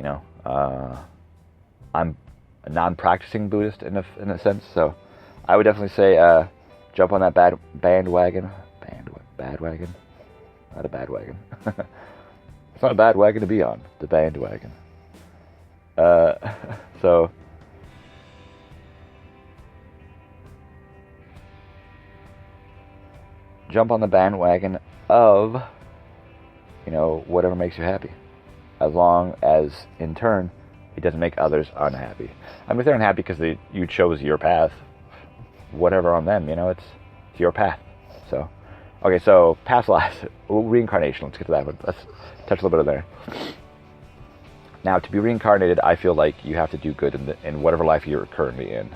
You know, I'm a non-practicing Buddhist in a sense, so I would definitely say jump on that bandwagon. Badwagon? Not a bad wagon. It's not a bad wagon to be on. The bandwagon. So jump on the bandwagon of, you know, whatever makes you happy, as long as in turn it doesn't make others unhappy. I mean, if they're unhappy because you chose your path, whatever on them, you know, it's your path. So, okay, so past lives, reincarnation. Let's get to that one. Let's touch a little bit of there. Now, to be reincarnated, I feel like you have to do good in whatever life you're currently in.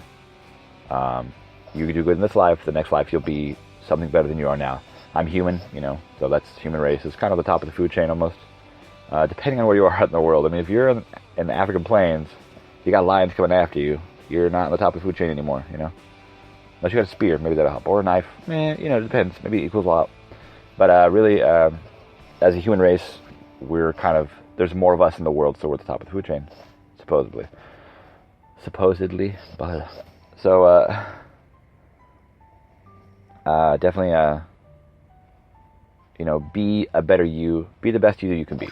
You can do good in this life. The next life, you'll be something better than you are now. I'm human, you know, so that's human race. It's kind of the top of the food chain almost, depending on where you are in the world. I mean, if you're in the African plains, you got lions coming after you, you're not on the top of the food chain anymore, you know. Unless you got a spear, maybe that'll help, or a knife. You know, it depends. Maybe it equals out. But really, as a human race, we're kind of, there's more of us in the world, so we're at the top of the food chain, supposedly. But so definitely, you know, be a better you, be the best you can be.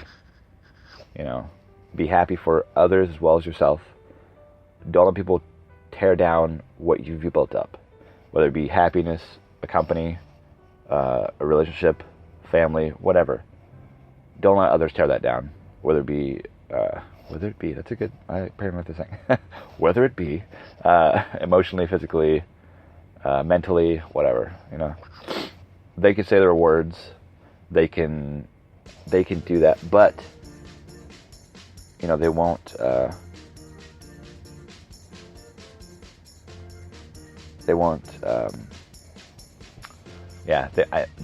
You know, be happy for others as well as yourself. Don't let people tear down what you've built up, whether it be happiness, a company, a relationship, family, whatever. Don't let others tear that down. Whether it be, that's a good, I pretty much the same. Whether it be emotionally, physically, mentally, whatever, you know. They can say their words, they can do that, but, you know, they won't, don't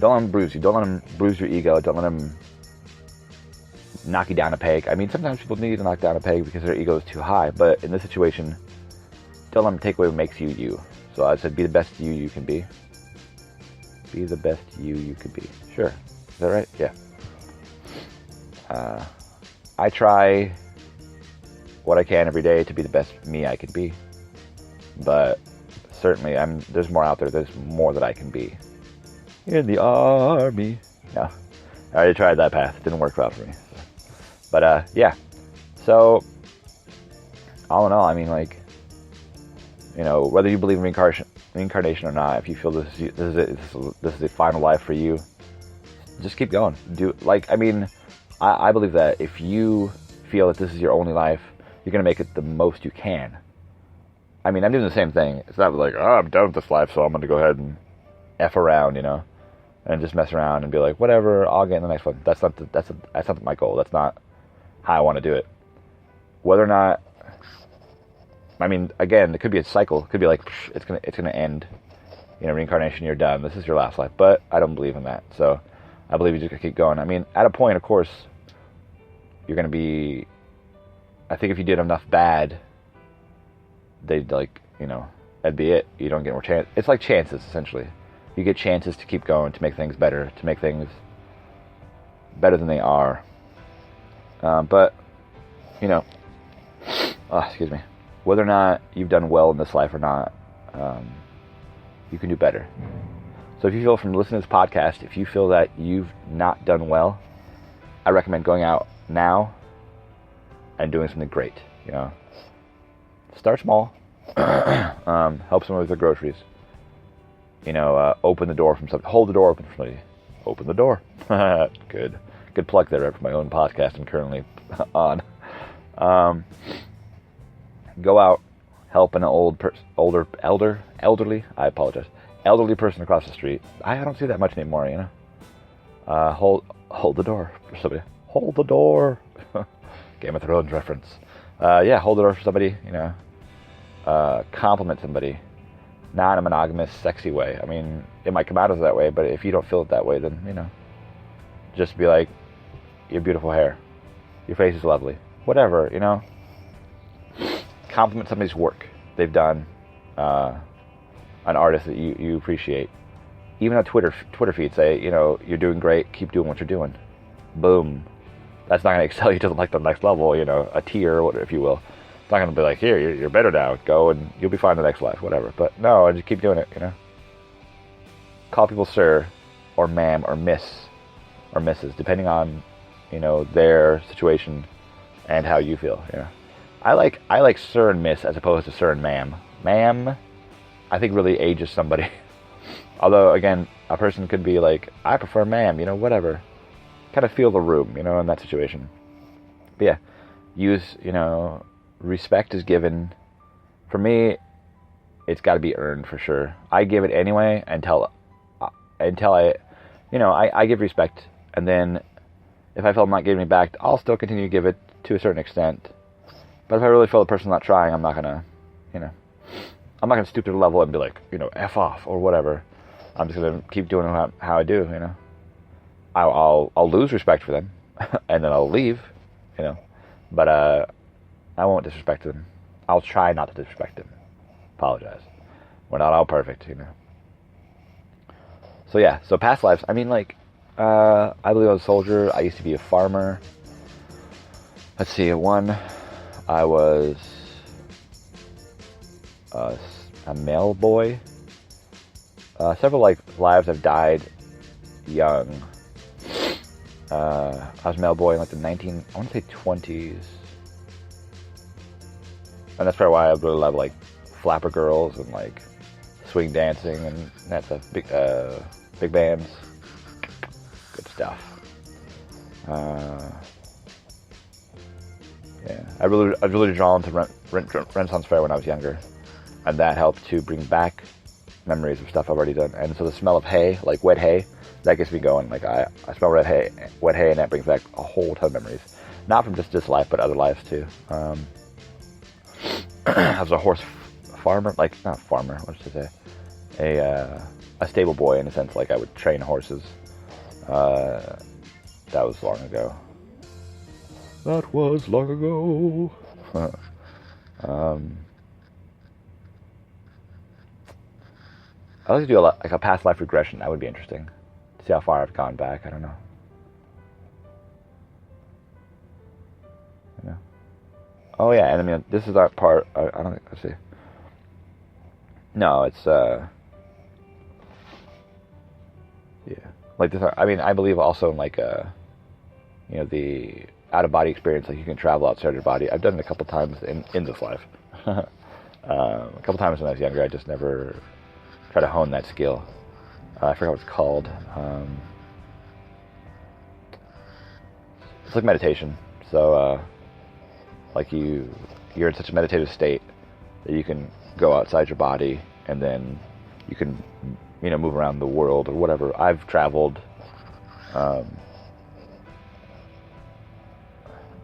let them bruise you. Don't let them bruise your ego. Don't let them knock you down a peg. I mean, sometimes people need to knock down a peg because their ego is too high, but in this situation, don't let them take away what makes you you. So I said, be the best you can be. Be the best you can be. Sure. Is that right? Yeah. I try what I can every day to be the best me I can be. But certainly, there's more out there. There's more that I can be. In the army. No. I already tried that path. It didn't work well for me. So. But, yeah. So, all in all, I mean, like, you know, whether you believe in reincarnation or not, if you feel this is the final life for you, just keep going. I believe that if you feel that this is your only life, you're going to make it the most you can. I mean, I'm doing the same thing. It's not like, oh, I'm done with this life, so I'm going to go ahead and F around, you know, and just mess around and be like, whatever, I'll get in the next one. That's not my goal. That's not how I want to do it. Whether or not, I mean, again, it could be a cycle. It could be like, it's gonna end, you know, reincarnation, you're done. This is your last life. But I don't believe in that. So I believe you just gotta keep going. I mean, at a point, of course, you're gonna be, I think if you did enough bad, they'd like, you know, that'd be it. You don't get more chance. It's like chances, essentially. You get chances to keep going, to make things better, to make things better than they are. But, you know, excuse me. Whether or not you've done well in this life or not, you can do better. So if you feel from listening to this podcast, if you feel that you've not done well, I recommend going out now and doing something great. You know, start small, help someone with their groceries. You know, open the door from somebody. Hold the door open for somebody. Open the door. Good plug there for my own podcast I'm currently on. Go out, help an elderly. I apologize. Elderly person across the street. I don't see that much anymore. You know. Hold the door for somebody. Hold the door. Game of Thrones reference. Yeah, hold the door for somebody. You know. Compliment somebody. Not in a monogamous, sexy way. I mean, it might come out as that way, but if you don't feel it that way, then, you know, just be like, your beautiful hair. Your face is lovely. Whatever, you know. Compliment somebody's work they've done. An artist that you appreciate. Even a Twitter feed, say, you know, you're doing great, keep doing what you're doing. Boom. That's not going to excel you to like the next level, you know, a tier, if you will. It's not going to be like, here, you're better now. Go and you'll be fine in the next life, whatever. But no, I just keep doing it, you know. Call people sir, or ma'am, or miss, or missus, depending on, you know, their situation and how you feel. You know, I like sir and miss as opposed to sir and ma'am. Ma'am, I think really ages somebody. Although again, a person could be like, I prefer ma'am. You know, whatever. Kind of feel the room, you know, in that situation. But yeah, use, you know, respect is given. For me, it's got to be earned for sure. I give it anyway until I, you know, I give respect, and then if I feel I'm not giving it back, I'll still continue to give it to a certain extent. But if I really feel the person's not trying, I'm not gonna, you know, I'm not gonna stoop to the level and be like, you know, F off or whatever. I'm just gonna keep doing how I do, you know. I'll lose respect for them, and then I'll leave, you know. But I won't disrespect them. I'll try not to disrespect them. Apologize. We're not all perfect, you know. So yeah, so past lives. I mean, like, I believe I was a soldier. I used to be a farmer. Let's see, I was a mail boy. Several like lives I've died young. I was a mail boy in like the I want to say 20s. And that's probably why I really love like flapper girls and like swing dancing and that stuff. Big bands. Good stuff. Yeah, I was really drawn to Renaissance Fair when I was younger, and that helped to bring back memories of stuff I've already done. And so the smell of hay, like wet hay, that gets me going. Like I smell wet hay, and that brings back a whole ton of memories. Not from just this life, but other lives too. I was a horse farmer, like not a farmer. What should I say? A stable boy in a sense. Like I would train horses. That was long ago. That was long ago. I'd like to do like a past life regression. That would be interesting. To see how far I've gone back. I don't know. You know? Oh yeah, and I mean this is that part. I don't think. Let's see. No, it's yeah. Like this. I mean, I believe also in like you know, the out of body experience. Like you can travel outside your body. I've done it a couple times in this life. A couple times when I was younger. I just never tried to hone that skill. I forgot what it's called. It's like meditation. So like you're in such a meditative state that you can go outside your body and then you can, you know, move around the world or whatever. I've traveled not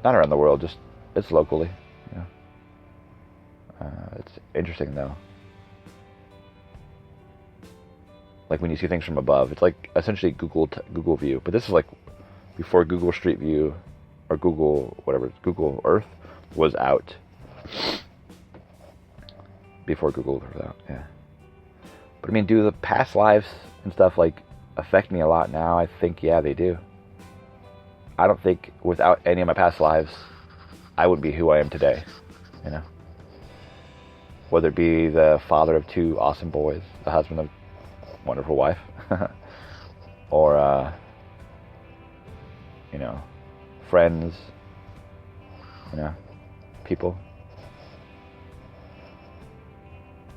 around the world, just locally, you know. It's interesting though. Like when you see things from above, it's like essentially Google View, but this is like before Google Street View or Google Earth was out. Before Google Earth was out, yeah. But I mean, do the past lives and stuff like affect me a lot now? I think yeah, they do. I don't think without any of my past lives, I wouldn't be who I am today. You know, whether it be the father of 2 awesome boys, the husband of a wonderful wife, or you know, friends, you know, people.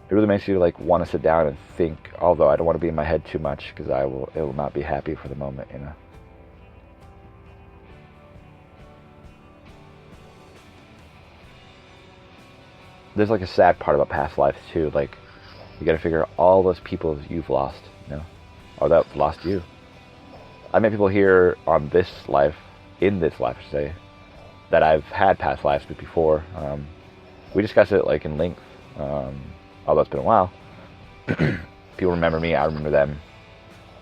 It really makes you like want to sit down and think. Although I don't want to be in my head too much because it will not be happy for the moment, you know. There's like a sad part about past lives too. Like you got to figure all those people you've lost, you know, or that lost you. I met people here on this life, in this life, I should say, that I've had past lives with before. We discuss it like in length. Although it's been a while. People remember me, I remember them.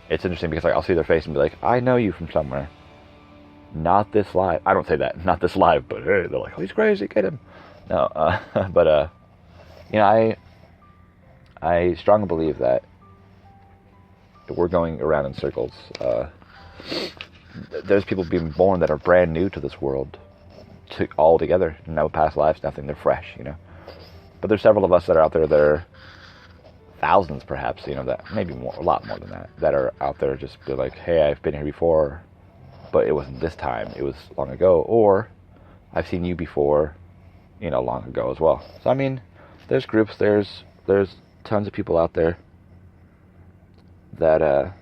It's interesting because like I'll see their face and be like, I know you from somewhere. Not this live. I don't say that, not this live, but hey, they're like, oh, he's crazy, get him. No, but you know, I strongly believe that we're going around in circles. there's people being born that are brand new to this world, all together. No past lives, nothing. They're fresh, But there's several of us that are out there that are thousands, perhaps, that maybe more, a lot more than that are out there just be like, hey, I've been here before, but it wasn't this time. It was long ago, or I've seen you before, long ago as well. So I mean, there's groups, there's tons of people out there that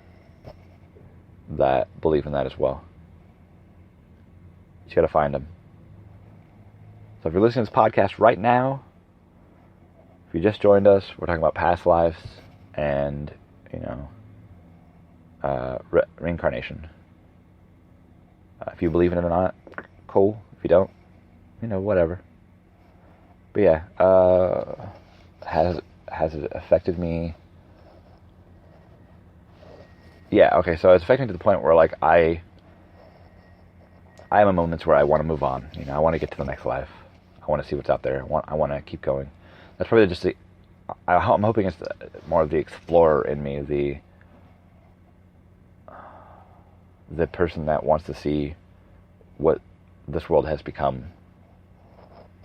believe in that as well. You just gotta find them. So if you're listening to this podcast right now, if you just joined us, we're talking about past lives and, reincarnation. If you believe in it or not, cool. If you don't, whatever. But yeah, has it affected me? Yeah, okay, so it's affecting me to the point where, like, I am in moments where I want to move on. I want to get to the next life. I want to see what's out there. I want to keep going. That's probably just I'm hoping it's more of the explorer in me, the person that wants to see what this world has become.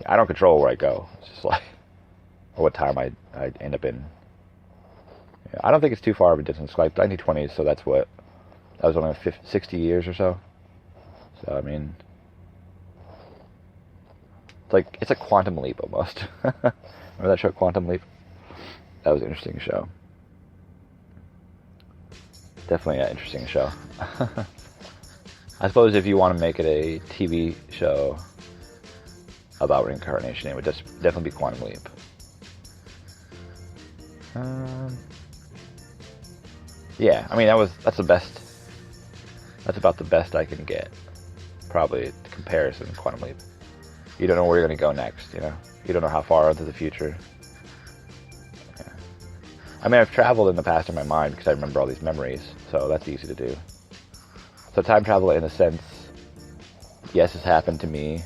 I don't control where I go. It's just like, or what time I end up in. I don't think it's too far of a distance. Like 1920s, so that was only 60 years or so. So I mean, it's a quantum leap almost. Remember that show, Quantum Leap? That was an interesting show. Definitely an interesting show. I suppose if you want to make it a TV show about reincarnation, it would just definitely be Quantum Leap. Yeah, I mean that's the best. That's about the best I can get. Probably the comparison, Quantum Leap. You don't know where you're going to go next, You don't know how far into the future. Yeah. I mean, I've traveled in the past in my mind because I remember all these memories, so that's easy to do. So time travel, in a sense, yes, it's happened to me,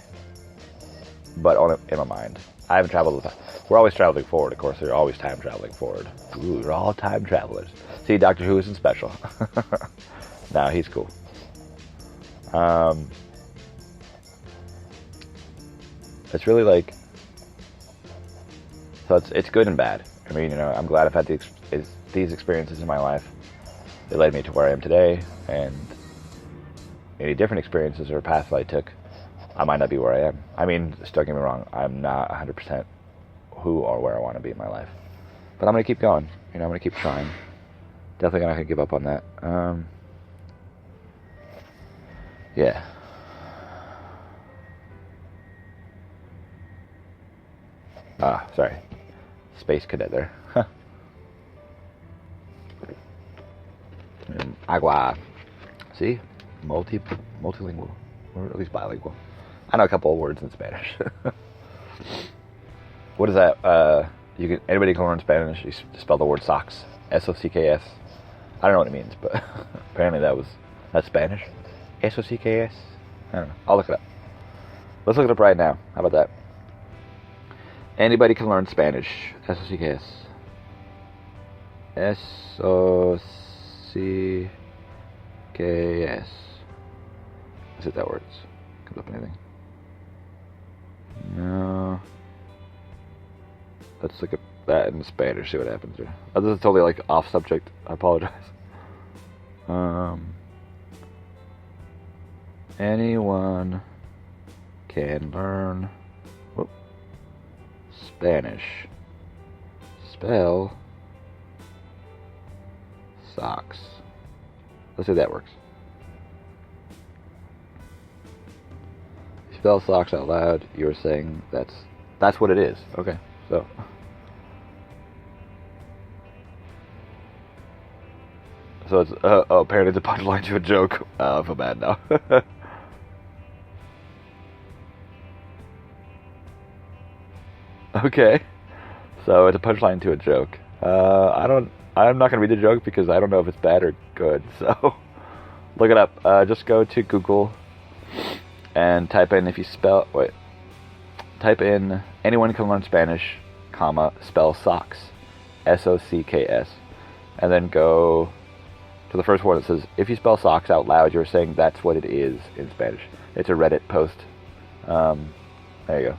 but only in my mind. I haven't traveled the time. We're always traveling forward, of course. They're always time traveling forward. Ooh, we're all time travelers. See, Doctor Who isn't special. No, he's cool. It's really like, so it's good and bad. I mean, I'm glad I've had these experiences in my life. They led me to where I am today, and any different experiences or paths I took, I might not be where I am. I mean, just don't get me wrong, I'm not 100% who or where I want to be in my life. But I'm going to keep going. I'm going to keep trying. Definitely not going to give up on that. Yeah. Sorry. Space cadet there. Agua. See? Multilingual. Or at least bilingual. I know a couple of words in Spanish. What is that? Anybody can learn Spanish. You spell the word socks. S-O-C-K-S. I don't know what it means, but apparently that's Spanish. S-O-C-K-S. I don't know. I'll look it up. Let's look it up right now. How about that? Anybody can learn Spanish. S-O-C-K-S. S-O-C-K-S. Is it that words? Comes up anything? No. Let's look at that in Spanish, see what happens here. Oh, this is totally like off subject. I apologize. Anyone can learn Spanish. Spell socks. Let's see if that works. Spell socks out loud. You were saying that's what it is. Okay, so it's apparently it's a punchline to a joke. I feel bad now. Okay, so it's a punchline to a joke. I'm not gonna read the joke because I don't know if it's bad or good. So look it up. Just go to Google and type in type in anyone can learn Spanish, spell socks, S-O-C-K-S, and then go So the first one, it says, if you spell socks out loud, you're saying that's what it is in Spanish. It's a Reddit post. There you go.